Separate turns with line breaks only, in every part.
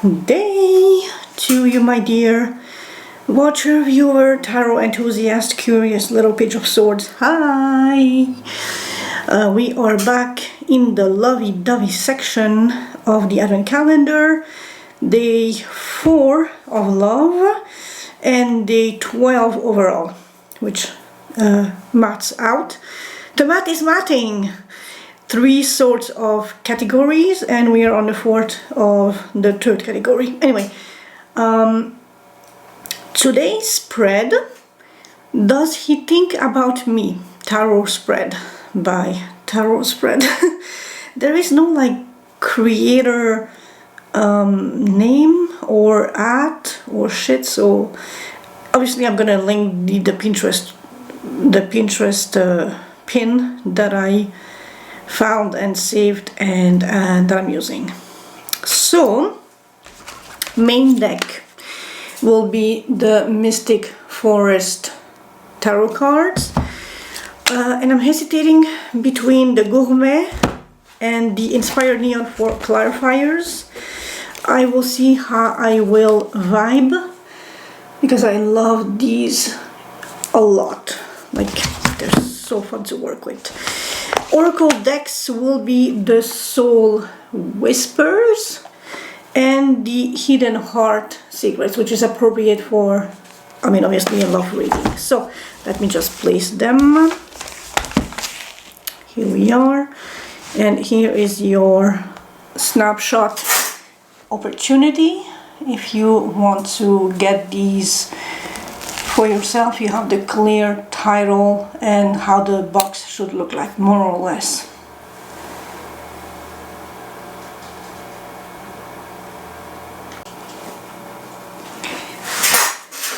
day to you, my dear watcher, viewer, tarot enthusiast, curious little page of swords. Hi! We are back in the lovey-dovey section of the Advent calendar, day 4 of love and day 12 overall, which maths out. The math is mathing! 3 sorts of categories, and we are on the 4th of the 3rd category. Anyway, today's spread, Does He Think About Me? Tarot spread by Tarot Spread. There is no like creator name or at or shit, so obviously I'm gonna link the Pinterest pin that I found and saved and that I'm using. So main deck will be the Mystic Forest tarot cards, and I'm hesitating between the Gourmet and the Inspired Neon for clarifiers. I will see how I will vibe, because I love these a lot. Like, they're so fun to work with. Oracle decks will be the Soul Whispers and the Hidden Heart Secrets, which is appropriate for, I mean, obviously a love reading. So let me just place them. Here we are, and here is your snapshot opportunity. If you want to get these for yourself, you have the clear title and how the box should look like, more or less.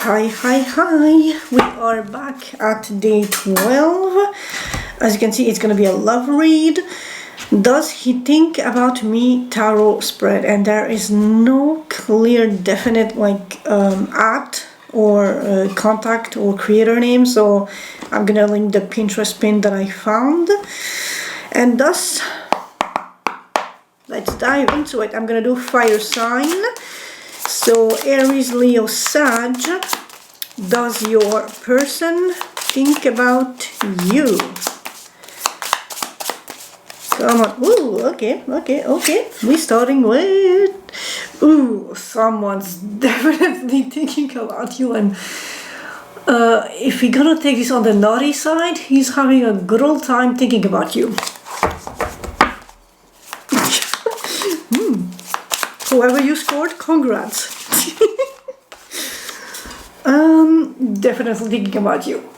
Hi, we are back at day 12. As you can see, it's going to be a love read. Does He Think About Me tarot spread, and there is no clear definite like at or contact or creator name, so I'm gonna link the Pinterest pin that I found. And thus, let's dive into it. I'm gonna do fire sign. So Aries, Leo, Sag, does your person think about you? Come on. Ooh, okay. We're starting with, ooh, someone's definitely thinking about you, and if we're gonna take this on the naughty side, he's having a good old time thinking about you. Whoever you scored, congrats. Definitely thinking about you.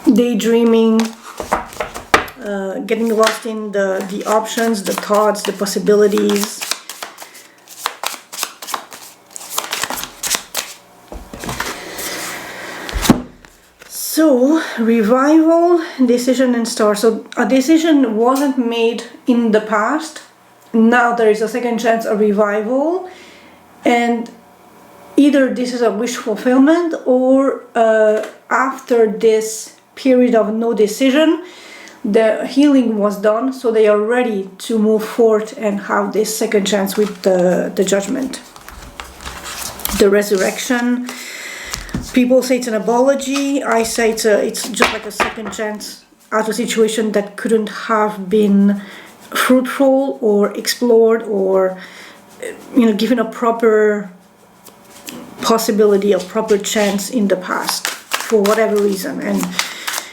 Daydreaming, getting lost in the options, the thoughts, the possibilities. So, revival, decision, and star. So a decision wasn't made in the past. Now there is a second chance, a revival, and either this is a wish fulfillment, or after this period of no decision, the healing was done, so they are ready to move forward and have this second chance with the judgment. The resurrection. People say it's an apology. I say it's just like a second chance out of a situation that couldn't have been fruitful or explored, or given a proper possibility, a proper chance in the past for whatever reason. And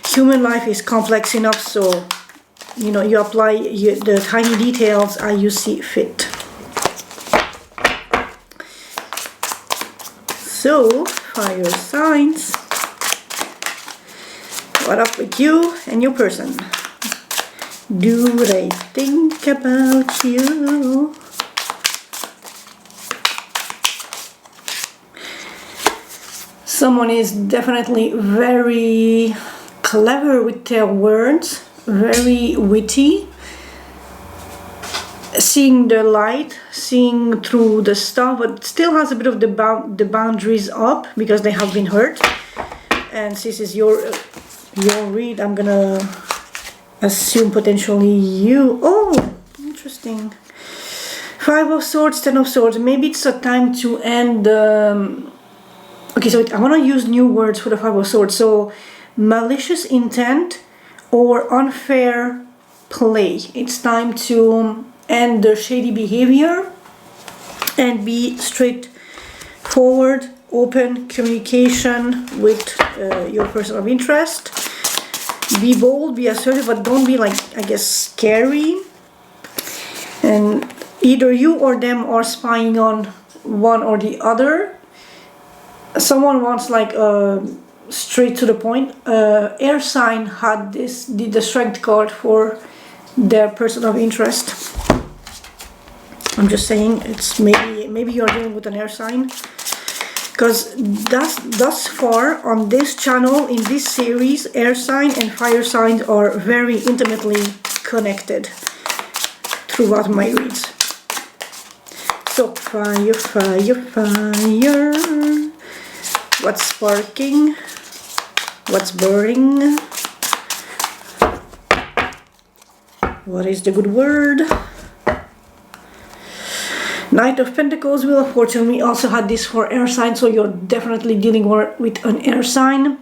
human life is complex enough, so you apply the tiny details as you see fit. So, fire signs, what up with you and your person? Do they think about you? Someone is definitely very clever with their words, very witty, seeing the light, seeing through the stuff, but still has a bit of the boundaries up because they have been hurt. And this is your read. I'm gonna assume potentially you. Oh, interesting. Five of Swords, Ten of Swords. Maybe it's a time to end. Okay, so I want to use new words for the Five of Swords. So malicious intent or unfair play. It's time to end the shady behavior and be straightforward, open communication with your person of interest. Be bold, be assertive, but don't be like, I guess, scary. And either you or them are spying on one or the other. Someone wants like straight to the point. Air sign had the strength card for their person of interest. I'm just saying, it's maybe you're dealing with an air sign, because thus far on this channel, in this series, air sign and fire signs are very intimately connected throughout my reads. So fire, fire, fire. What's sparking? What's burning? What is the good word? Knight of Pentacles, Wheel of Fortune. We also had this for air sign, so you're definitely dealing with an air sign.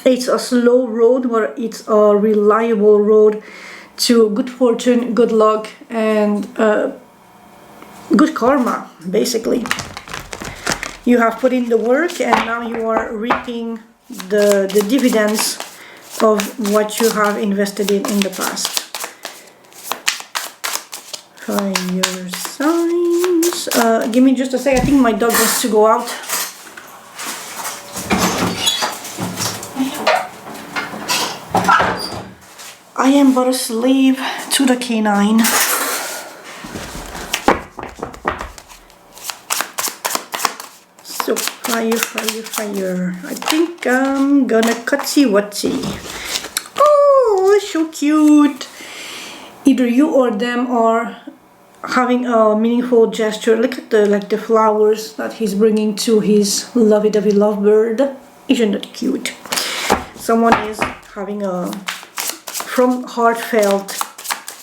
It's a slow road, but it's a reliable road to good fortune, good luck, and good karma, basically. You have put in the work and now you are reaping the dividends of what you have invested in the past. Fire signs. Give me just a sec. I think my dog wants to go out. I am but a slave to the canine. So fire, fire, fire. I think I'm gonna cutsy-watsy. Oh, so cute. Either you or them are having a meaningful gesture. Look at the flowers that he's bringing to his lovey-dovey lovebird. Isn't that cute? Someone is having a from heartfelt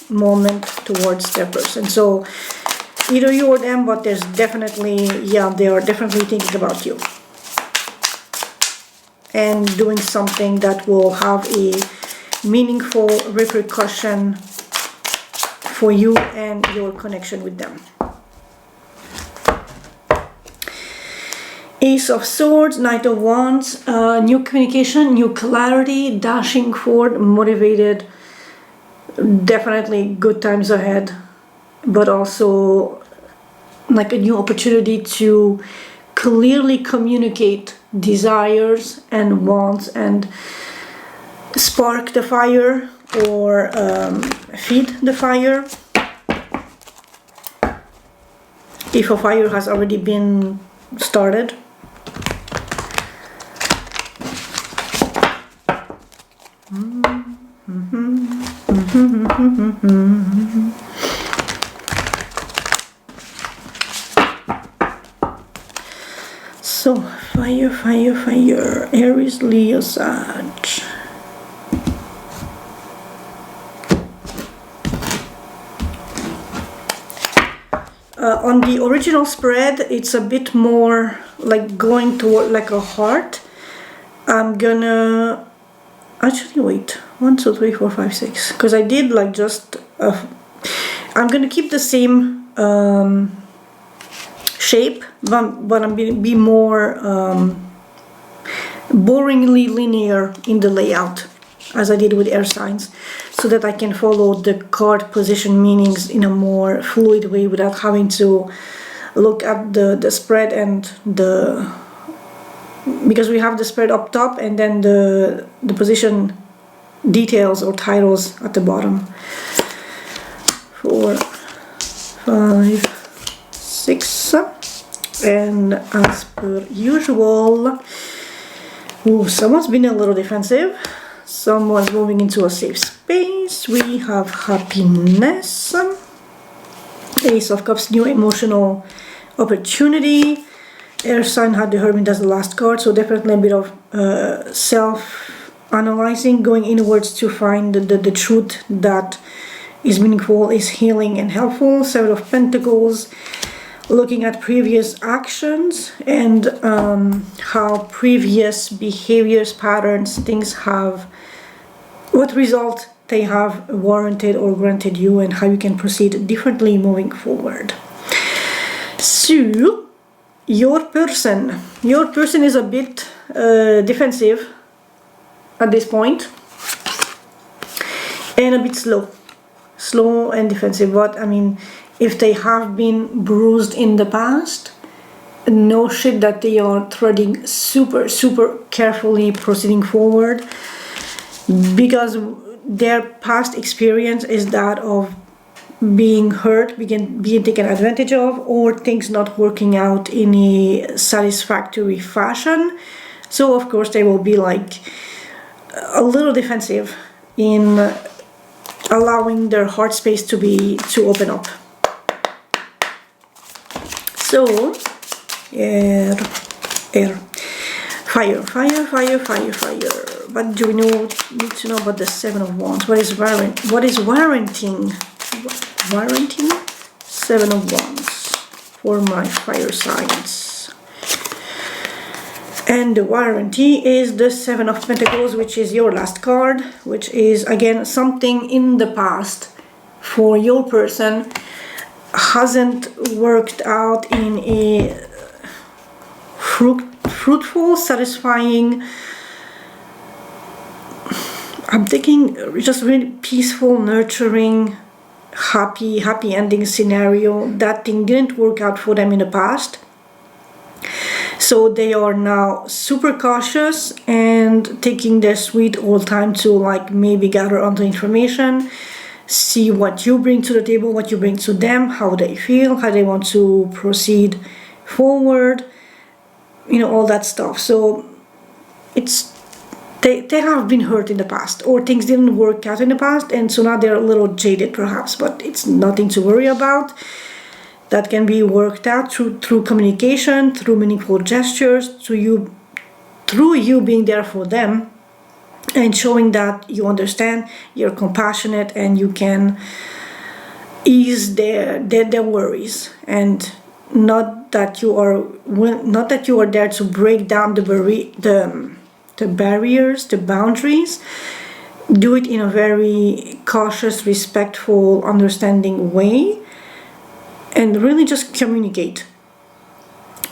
moment towards their person. So either you or them, but there's definitely, yeah, they are definitely thinking about you and doing something that will have a meaningful repercussion for you and your connection with them. Ace of Swords, Knight of Wands, new communication, new clarity, dashing forward, motivated, definitely good times ahead, but also like a new opportunity to clearly communicate desires and wants and spark the fire or feed the fire. If a fire has already been started. So fire, fire, fire. Aries, Leo, Sag. On the original spread, it's a bit more like going toward like a heart. I'm gonna actually wait 1, 2, 3, 4, 5, 6 because I did like just I'm gonna keep the same shape, but I'm gonna be more boringly linear in the layout as I did with air signs, so that I can follow the card position meanings in a more fluid way without having to look at the spread and because we have the spread up top and then the position details or titles at the bottom. 4, 5, 6, and as per usual, someone's been a little defensive. Someone's moving into a safe space. We have happiness. Ace of Cups, new emotional opportunity. Air sign had the Hermit as the last card, so definitely a bit of self-analyzing, going inwards to find the truth that is meaningful, is healing and helpful. Seven of Pentacles, looking at previous actions and how previous behaviors, patterns, things have, what result they have warranted or granted you, and how you can proceed differently moving forward. So your person is a bit defensive at this point and a bit slow and defensive. But I mean, if they have been bruised in the past, no shit that they are treading super carefully proceeding forward, because their past experience is that of being hurt, being taken advantage of, or things not working out in a satisfactory fashion. So of course they will be like a little defensive in allowing their heart space to open up. So air, fire. What do we need to know about the Seven of Wands? What is warranting? Seven of Wands for my fire signs. And the warranty is the Seven of Pentacles, which is your last card, which is again something in the past for your person hasn't worked out in a fruitful, satisfying, I'm thinking just really peaceful, nurturing, happy ending scenario. That thing didn't work out for them in the past. So they are now super cautious and taking their sweet old time to like maybe gather onto information, see what you bring to the table, what you bring to them, how they feel, how they want to proceed forward, you know, all that stuff. So it's they have been hurt in the past, or things didn't work out in the past, and so now they're a little jaded perhaps, but it's nothing to worry about. That can be worked out through communication, through meaningful gestures, through you being there for them and showing that you understand, you're compassionate, and you can ease their worries, and not that you are there to break down the barriers, the boundaries. Do it in a very cautious, respectful, understanding way, and really just communicate.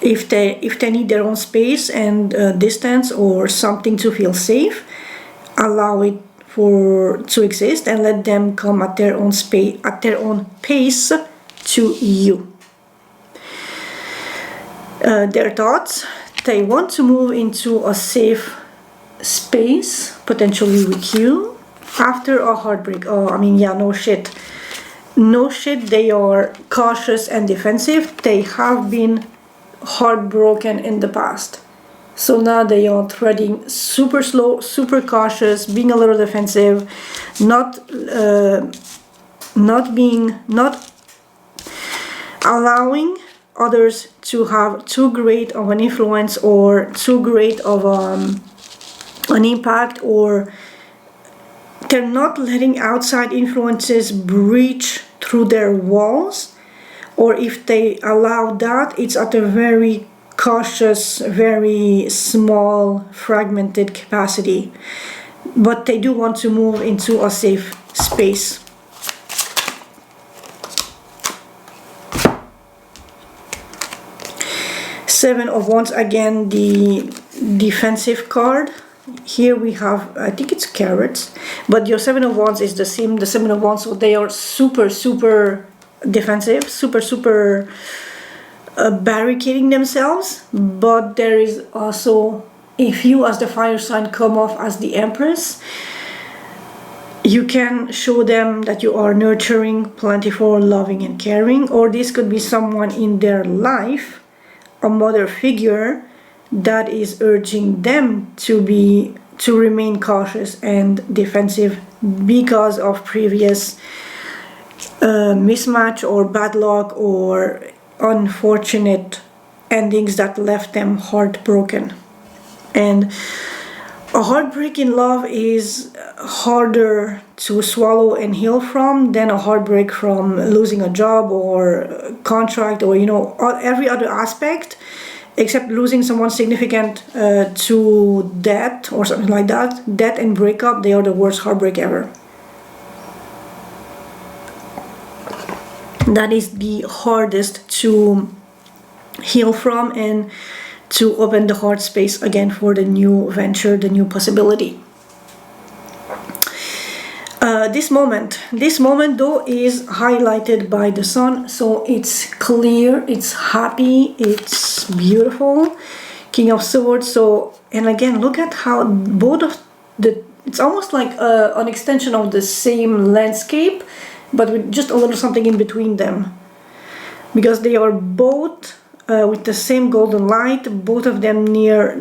If they need their own space and distance or something to feel safe, allow it to exist and let them come at their own space, at their own pace to you. Their thoughts, they want to move into a safe space, potentially with you, after a heartbreak. Oh, I mean, yeah, no shit, they are cautious and defensive. They have been heartbroken in the past, so now they are treading super slow, super cautious, being a little defensive, not allowing others to have too great of an influence or too great of an impact, or they're not letting outside influences breach through their walls, or if they allow that, it's at a very cautious, very small, fragmented capacity. But they do want to move into a safe space. Seven of Wands, again the defensive card. Here we have, I think it's carrots, but your Seven of Wands is the Seven of Wands, so they are super defensive, super barricading themselves. But there is also, if you as the fire sign come off as the Empress, you can show them that you are nurturing, plentiful, loving and caring. Or this could be someone in their life, a mother figure, that is urging them to remain cautious and defensive because of previous mismatch or bad luck or unfortunate endings that left them heartbroken. And A heartbreak in love is harder to swallow and heal from than a heartbreak from losing a job or contract, or every other aspect, except losing someone significant to death or something like that. Death and breakup, they are the worst heartbreak ever. That is the hardest to heal from and to open the heart space again for the new venture, the new possibility. This moment though is highlighted by the sun, so it's clear, it's happy, it's beautiful. King of Swords. So, and again, look at how both of it's almost like an extension of the same landscape, but with just a little something in between them, because they are both with the same golden light, both of them near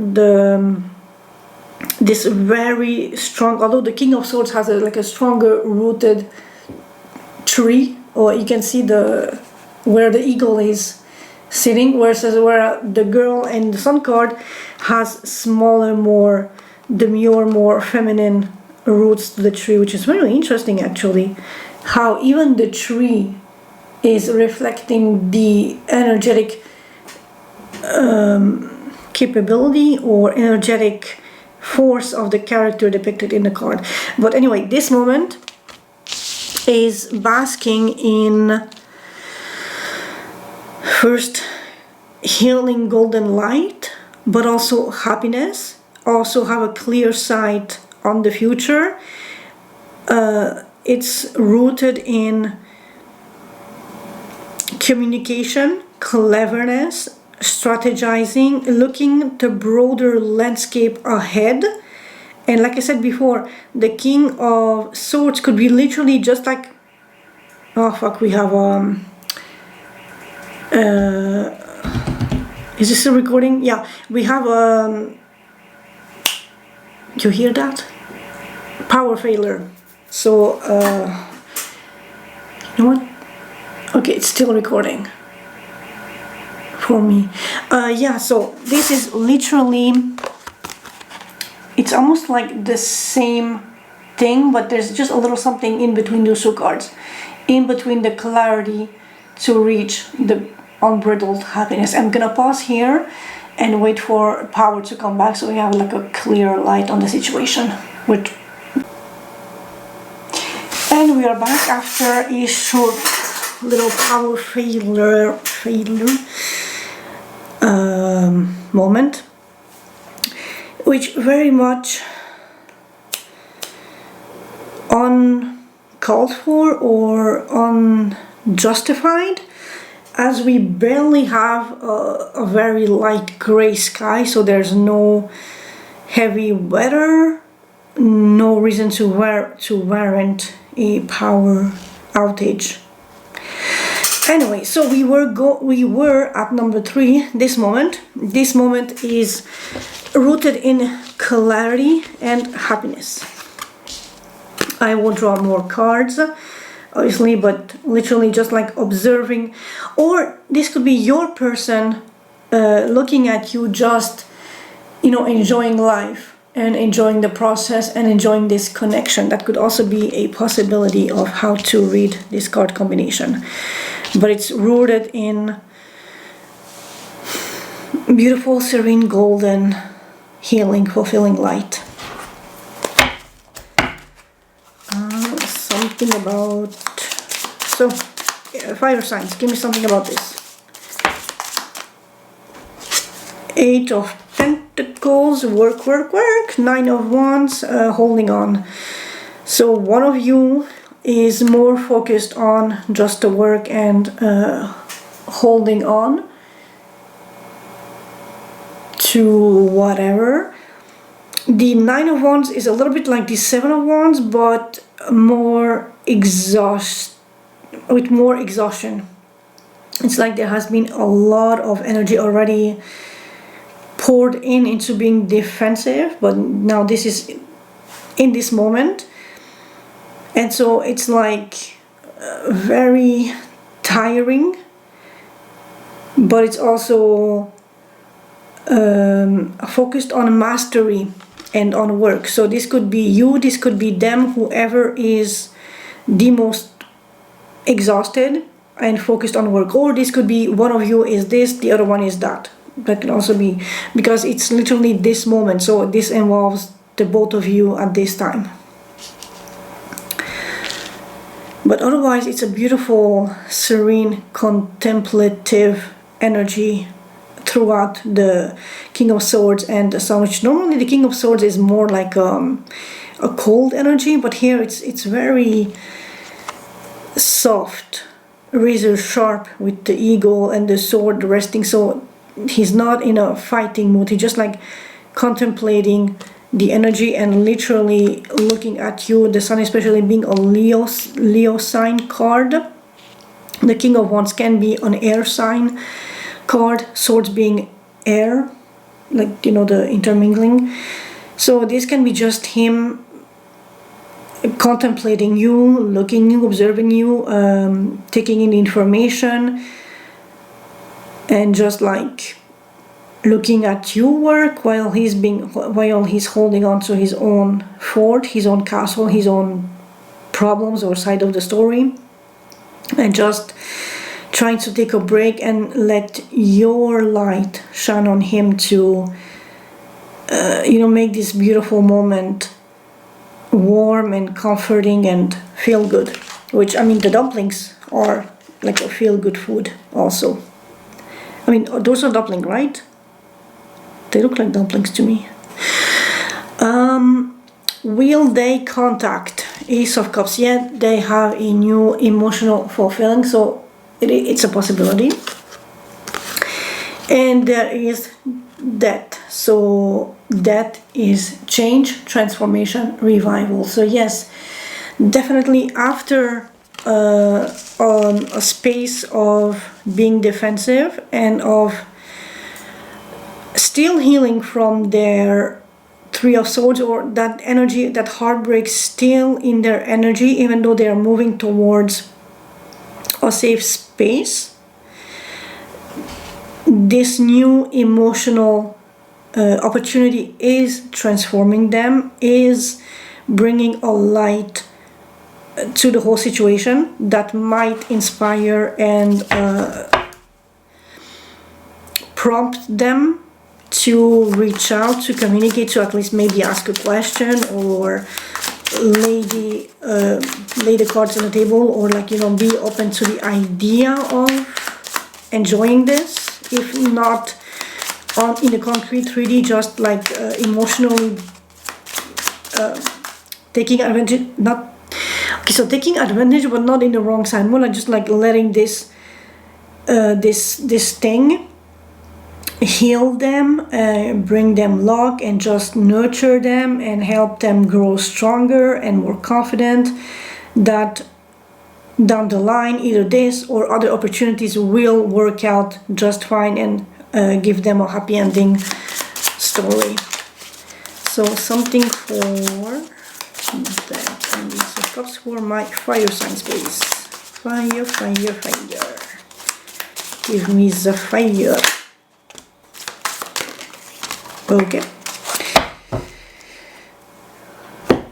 this very strong, although the King of Swords has like a stronger rooted tree, or you can see where the eagle is sitting, whereas where the girl and the sun card has smaller, more demure, more feminine roots to the tree, which is very interesting actually, how even the tree is reflecting the energetic capability or energetic force of the character depicted in the card. But anyway, this moment is basking in first healing golden light, but also happiness, also have a clear sight on the future. It's rooted in communication, cleverness, strategizing, looking the broader landscape ahead. And like I said before, the King of Swords could be literally just like, oh fuck, we have is this a recording? Yeah, we have you hear that? Power failure. So you know what? Okay, it's still recording for me. Yeah, so this is literally, it's almost like the same thing, but there's just a little something in between those two cards, in between the clarity to reach the unbridled happiness. I'm gonna pause here and wait for power to come back so we have like a clear light on the situation. And we are back after a short little power failure moment, which very much uncalled for or unjustified, as we barely have a very light gray sky, so there's no heavy weather, no reason to warrant a power outage. Anyway, so we were at number 3. This moment is rooted in clarity and happiness. I will draw more cards, obviously, but literally just like observing, or this could be your person looking at you, just enjoying life and enjoying the process and enjoying this connection. That could also be a possibility of how to read this card combination. But it's rooted in beautiful, serene, golden, healing, fulfilling light. Something about... So, fire signs, give me something about this. 8 of Pentacles, work. 9 of Wands, holding on. So one of you is more focused on just the work and holding on to whatever. The 9 of Wands is a little bit like the 7 of Wands, but with more exhaustion. It's like there has been a lot of energy already poured into being defensive, but now this is in this moment, and so it's like very tiring, but it's also focused on mastery and on work. So this could be you, this could be them, whoever is the most exhausted and focused on work, or this could be one of you is this, the other one is that. That can also be, because it's literally this moment, so this involves the both of you at this time. But otherwise it's a beautiful, serene, contemplative energy throughout the King of Swords and the Sun, which normally the King of Swords is more like a cold energy, but here it's very soft, razor sharp, with the eagle and the sword resting. So he's not in a fighting mood, he's just like contemplating the energy and literally looking at you. The Sun especially being a Leo sign card. The King of Wands can be an air sign card, swords being air, like, you know, the intermingling. So this can be just him contemplating you, looking you, observing you, taking in information, and just like looking at you work while he's holding on to his own fort, his own castle, his own problems or side of the story, and just trying to take a break and let your light shine on him to make this beautiful moment warm and comforting and feel good. Which, I mean, the dumplings are like a feel good food also. I mean, those are dumplings, right? They look like dumplings to me. Will they contact Ace of Cups? Yeah, they have a new emotional fulfilling, so it's a possibility. And there is death. So that is change, transformation, revival. So yes, definitely after a space of being defensive and of still healing from their Three of Swords, or that energy, that heartbreak still in their energy, even though they are moving towards a safe space, this new emotional opportunity is transforming them, is bringing a light to the whole situation that might inspire and prompt them to reach out, to communicate, to at least maybe ask a question, or lay the cards on the table, or like, you know, be open to the idea of enjoying this, if not in the concrete 3D, just like emotionally taking advantage, not okay, so taking advantage, but not in the wrong side, more like just like letting this this thing heal them, bring them luck, and just nurture them and help them grow stronger and more confident that down the line either this or other opportunities will work out just fine and give them a happy ending story. So something for that, and Ace of Cups for my fire sign space. Fire, fire, fire. Give me the fire. Okay.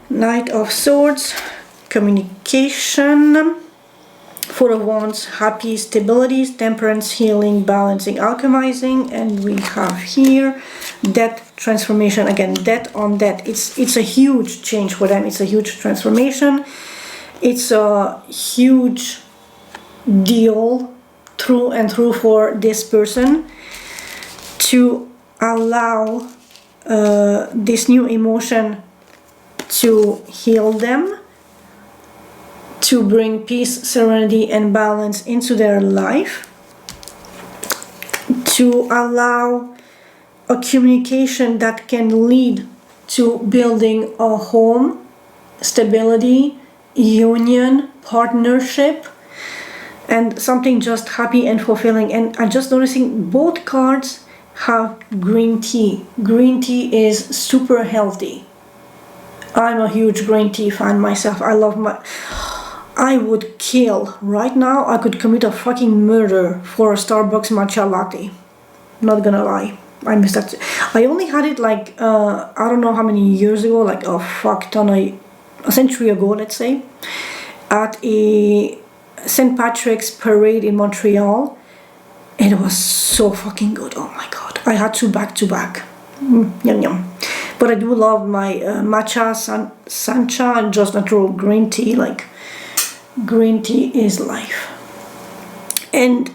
Knight of Swords, communication. Four of Wands, happy, stability, temperance, healing, balancing, alchemizing. And we have here death, transformation. Again, death on death. It's a huge change for them. It's a huge transformation. It's a huge deal through and through for this person to allow this new emotion to heal them, to bring peace, serenity, and balance into their life, to allow a communication that can lead to building a home, stability, union, partnership, and something just happy and fulfilling. And I'm just noticing both cards have green tea. Green tea is super healthy. I'm a huge green tea fan myself. I would kill right now. I could commit a fucking murder for a Starbucks matcha latte. Not gonna lie. I missed that. I only had it like I don't know how many years ago, like a fuck ton, a century ago, let's say, at a St. Patrick's parade in Montreal. It was so fucking good. Oh my god, I had two back to back. Yum yum. But I do love my matcha sancha and just natural green tea. Like, green tea is life. And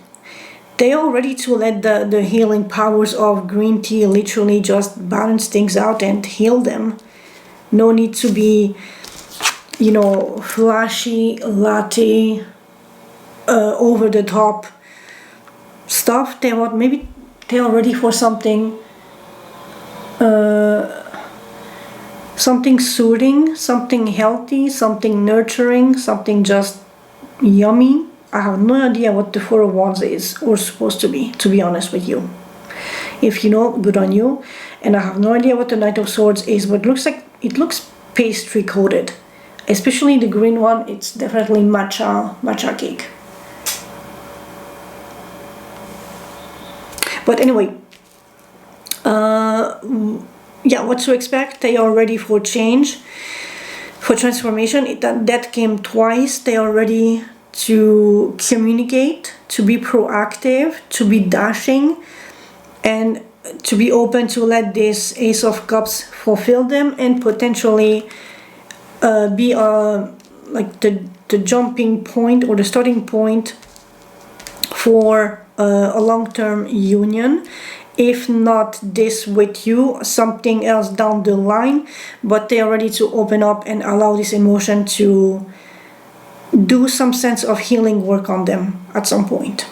they are ready to let the healing powers of green tea literally just balance things out and heal them. No need to be, you know, flashy, latte, over the top stuff. Maybe they are ready for something something soothing, something healthy, something nurturing, something just yummy. I have no idea what the Four of Wands is or supposed to be honest with you. If you know, good on you. And I have no idea what the Knight of Swords is, but it looks pastry coated. Especially the green one, it's definitely matcha cake. But anyway, yeah, what to expect? They are ready for change, for transformation. That came twice. They are ready to communicate, to be proactive, to be dashing, and to be open to let this Ace of Cups fulfill them and potentially be like the jumping point or the starting point for a long-term union. If not this with you, something else down the line, but they are ready to open up and allow this emotion to do some sense of healing work on them at some point.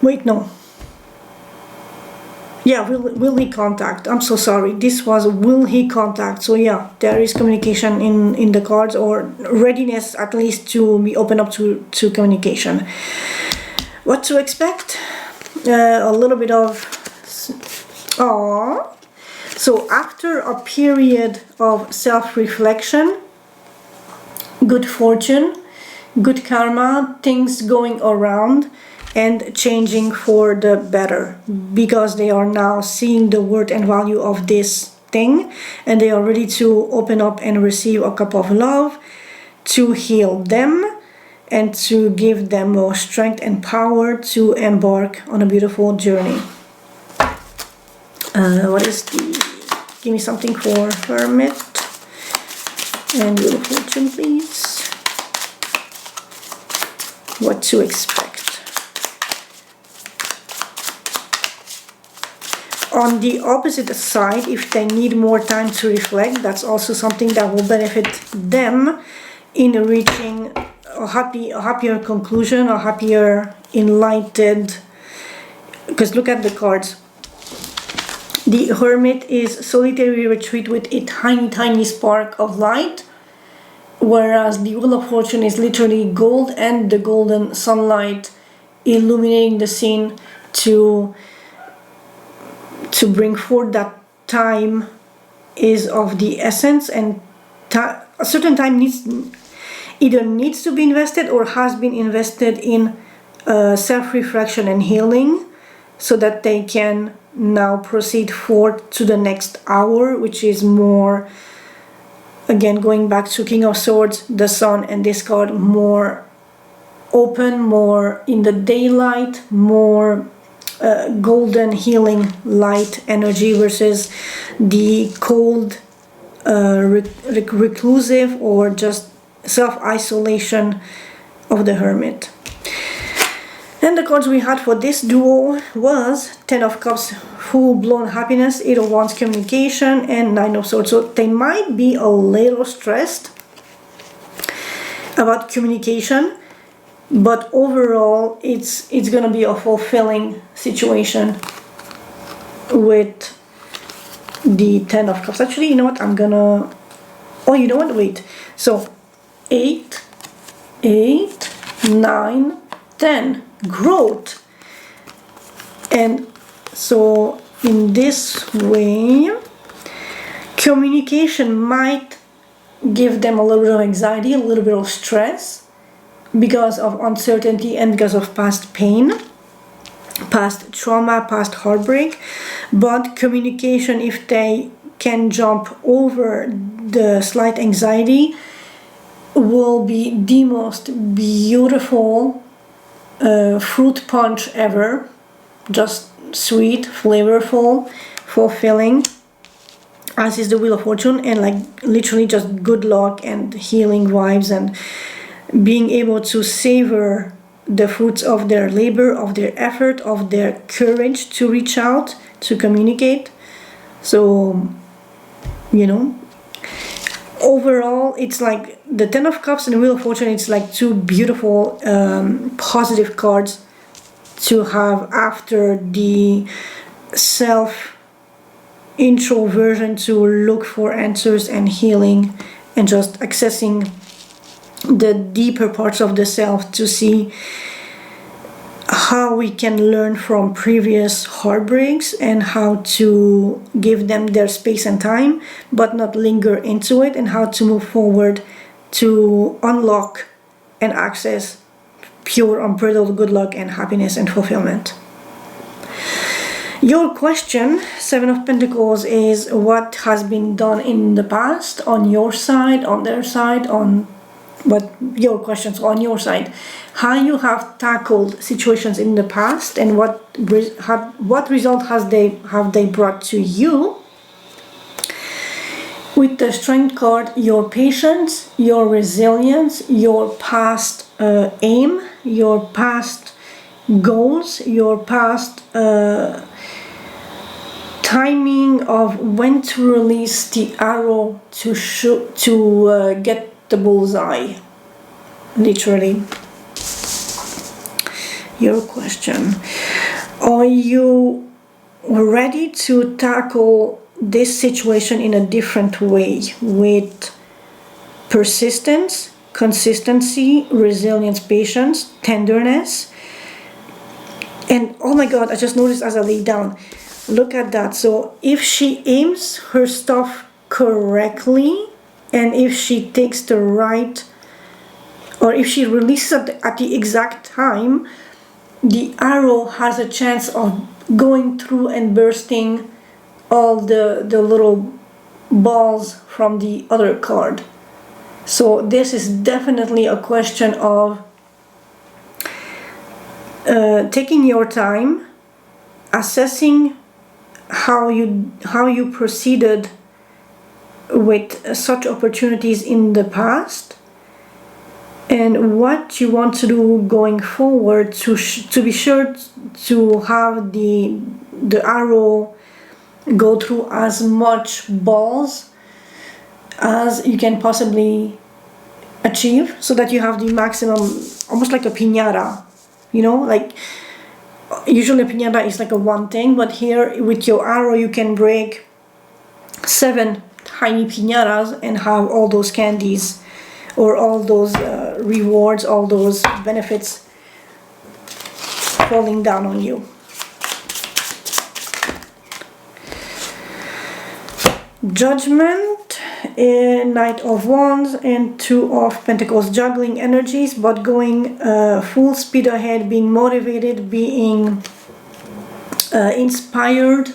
Wait, no. Yeah, will he contact? I'm so sorry. This was will he contact. So yeah, there is communication in the cards, or readiness at least to be open up to communication. What to expect? A little bit of so after a period of self-reflection, good fortune, good karma, things going around and changing for the better, because they are now seeing the worth and value of this thing, and they are ready to open up and receive a cup of love to heal them and to give them more strength and power to embark on a beautiful journey. What is give me something for Hermit and Wheel of Fortune, please. What to expect. On the opposite side, if they need more time to reflect, that's also something that will benefit them in reaching a happier conclusion, a happier, enlightened. Because look at the cards. The Hermit is solitary retreat with a tiny spark of light, whereas the Wheel of Fortune is literally gold and the golden sunlight illuminating the scene to bring forth that time is of the essence, and a certain time either needs to be invested or has been invested in self-reflection and healing, so that they can now proceed forth to the next hour, which is more, again going back to King of Swords, the Sun, and this card, more open, more in the daylight, more golden healing light energy versus the cold reclusive or just self-isolation of the Hermit. And the cards we had for this duo was Ten of Cups, full-blown happiness, Eight of Wands, communication, and Nine of Swords. So they might be a little stressed about communication, but overall it's gonna be a fulfilling situation with the Ten of Cups. Actually, you know what, I'm gonna, oh, you know what, wait, so 8, 9, 10, growth. And so in this way, communication might give them a little bit of anxiety, a little bit of stress because of uncertainty and because of past pain. past trauma, past heartbreak, but communication, if they can jump over the slight anxiety, will be the most beautiful fruit punch ever. Just sweet, flavorful, fulfilling, as is the Wheel of Fortune, and like literally just good luck and healing vibes, and being able to savor the fruits of their labor, of their effort, of their courage to reach out, to communicate. So, you know, overall, it's like the Ten of Cups and the Wheel of Fortune, it's like two beautiful positive cards to have after the self introversion, to look for answers and healing and just accessing the deeper parts of the self, to see how we can learn from previous heartbreaks and how to give them their space and time but not linger into it, and how to move forward to unlock and access pure unbridled good luck and happiness and fulfillment. Your question, Seven of Pentacles, is what has been done in the past on your side, on their side, on what your questions on your side, how you have tackled situations in the past, and what result have they brought to you. With the Strength card, your patience, your resilience, your past aim, your past goals, your past timing of when to release the arrow to shoot, to get the bullseye, literally. Your question: are you ready to tackle this situation in a different way, with persistence, consistency, resilience, patience, tenderness? And oh my god, I just noticed as I lay down, look at that. So if she aims her stuff correctly, and if she takes the right, or if she releases at the exact time, the arrow has a chance of going through and bursting all the little balls from the other card. So this is definitely a question of taking your time, assessing how you proceeded with such opportunities in the past, and what you want to do going forward to be sure to have the arrow go through as much balls as you can possibly achieve, so that you have the maximum, almost like a piñata, you know, like usually a piñata is like a one thing, but here with your arrow you can break 7 tiny piñatas and have all those candies, or all those rewards, all those benefits falling down on you. Judgment, Knight of Wands and Two of Pentacles, juggling energies, but going full speed ahead, being motivated, being inspired,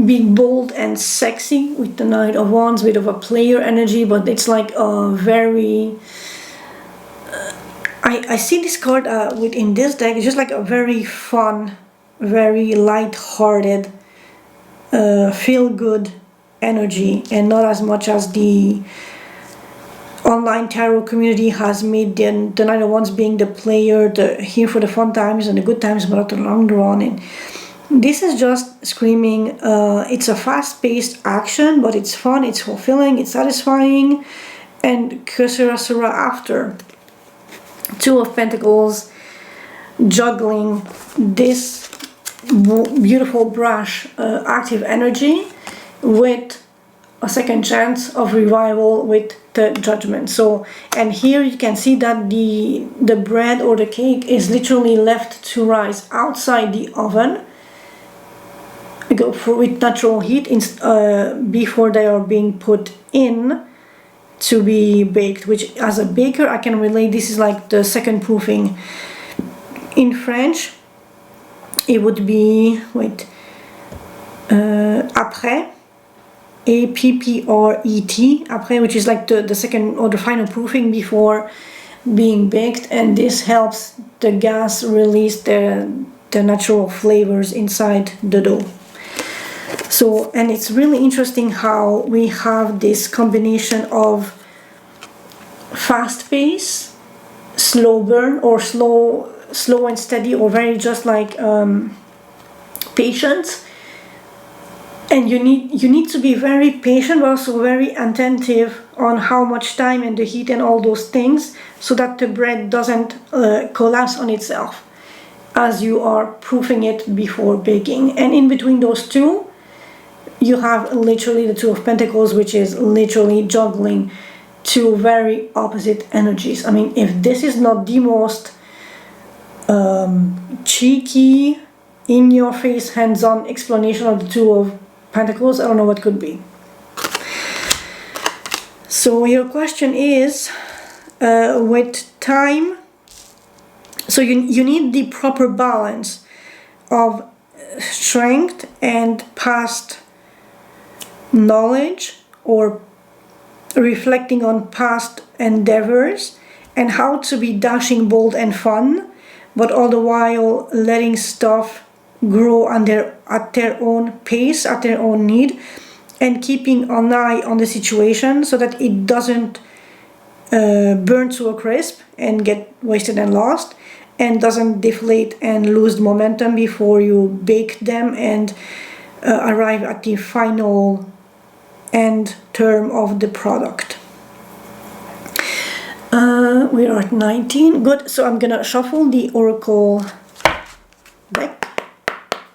being bold and sexy with the Knight of Wands, bit of a player energy, but it's like a very I see this card within this deck. It's just like a very fun, very light-hearted, feel-good energy, and not as much as the online tarot community has made the Knight of Wands being the player, the here for the fun times and the good times, but not the long run. And this is just screaming, it's a fast-paced action, but it's fun, it's fulfilling, it's satisfying, and que sera sera after. Two of Pentacles, juggling this beautiful brush, active energy, with a second chance of revival with the Judgment. So, and here you can see that the bread or the cake is literally left to rise outside the oven with natural heat before they are being put in to be baked, which as a baker I can relate, this is like the second proofing. In French it would be, wait, après, APPRET, après, which is like the second or the final proofing before being baked, and this helps the gas release the natural flavors inside the dough. So, and it's really interesting how we have this combination of fast pace, slow burn, or slow and steady, or very just like patient. And you need to be very patient, but also very attentive on how much time and the heat and all those things, so that the bread doesn't collapse on itself as you are proofing it before baking. And in between those two, you have literally the Two of Pentacles, which is literally juggling two very opposite energies. I mean, if this is not the most cheeky, in-your-face, hands-on explanation of the Two of Pentacles, I don't know what could be. So your question is, with time, so you need the proper balance of strength and past knowledge, or reflecting on past endeavors, and how to be dashing, bold and fun, but all the while letting stuff grow at their own pace, at their own need, and keeping an eye on the situation so that it doesn't burn to a crisp and get wasted and lost, and doesn't deflate and lose momentum before you bake them and arrive at the final end term of the product. We are at 19. Good. So I'm gonna shuffle the oracle deck.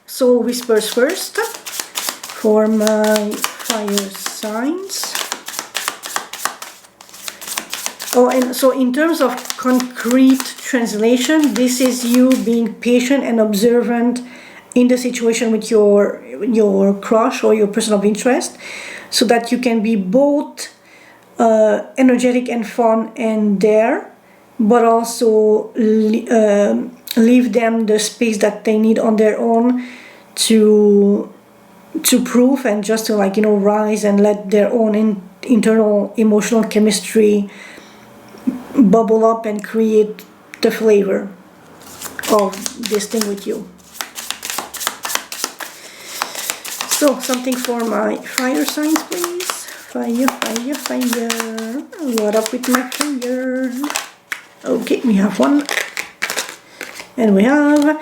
Soul Whispers first for my fire signs. Oh, and so in terms of concrete translation, this is you being patient and observant in the situation with your crush or your person of interest, so that you can be both energetic and fun and dare, but also leave them the space that they need on their own to prove, and just to, like, rise and let their own internal emotional chemistry bubble up and create the flavor of this thing with you. So something for my fire signs, please. Fire, fire, fire. What up with my fire? Okay, we have one. And we have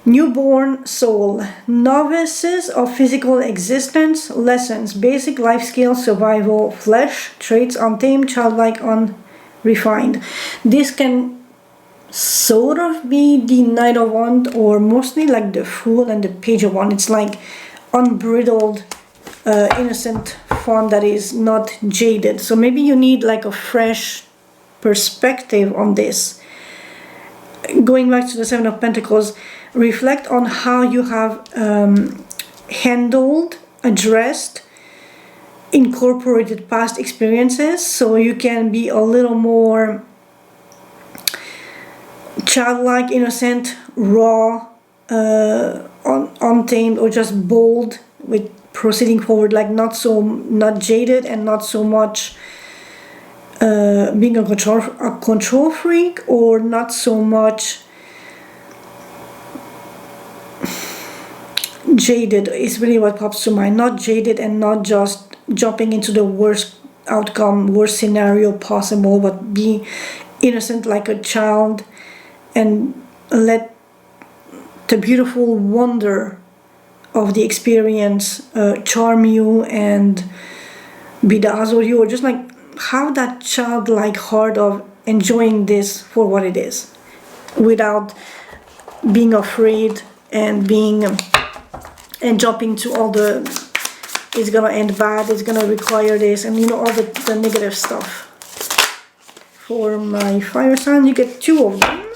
newborn soul. Novices of physical existence. Lessons. Basic life skills. Survival. Flesh. Traits. Untamed. Childlike. Unrefined. This can sort of be the Knight of Wands, or mostly like the Fool and the Page of Wands. It's like unbridled, innocent fun that is not jaded. So maybe you need like a fresh perspective on this. Going back to the Seven of Pentacles, reflect on how you have handled, addressed, incorporated past experiences, so you can be a little more childlike, innocent, raw, untamed, or just bold with proceeding forward, like not jaded, and not so much being a control freak, or not so much jaded is really what pops to mind. Not jaded and not just jumping into the worst outcome, worst scenario possible, but be innocent like a child and let the beautiful wonder of the experience charm you and bedazzle you, or just like have that childlike heart of enjoying this for what it is, without being afraid and jumping to all the it's gonna end bad, it's gonna require this, and all the negative stuff. For my fire sign, you get 2 of them.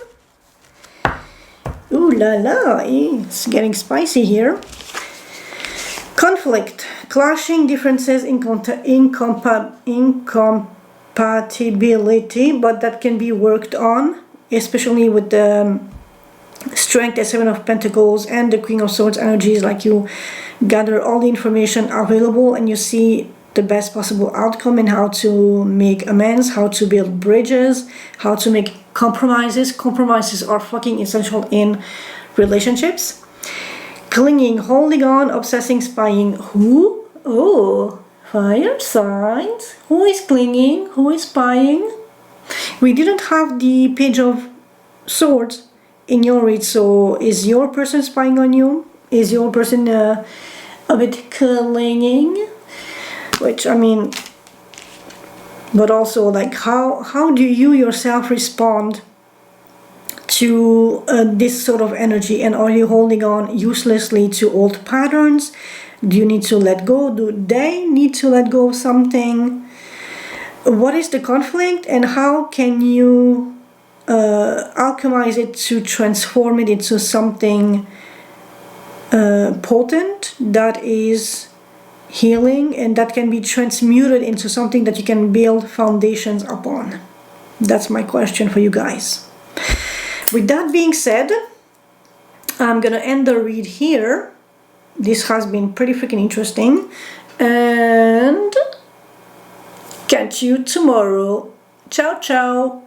Ooh la la, it's getting spicy here. Conflict, clashing differences, incompatibility, but that can be worked on, especially with the Strength, the Seven of Pentacles, and the Queen of Swords energies, like you gather all the information available and you see the best possible outcome and how to make amends, how to build bridges, how to make compromises. Compromises are fucking essential in relationships. Clinging, holding on, obsessing, spying. Who? Oh, fire signs. Who is clinging? Who is spying? We didn't have the Page of Swords in your read, so is your person spying on you? Is your person a bit clinging? Which, I mean, but also, like, how do you yourself respond to this sort of energy? And are you holding on uselessly to old patterns? Do you need to let go? Do they need to let go of something? What is the conflict, and how can you alchemize it to transform it into something potent that is healing and that can be transmuted into something that you can build foundations upon? That's my question for you guys. With that being said, I'm gonna end the read here. This has been pretty freaking interesting, and catch you tomorrow. Ciao, ciao.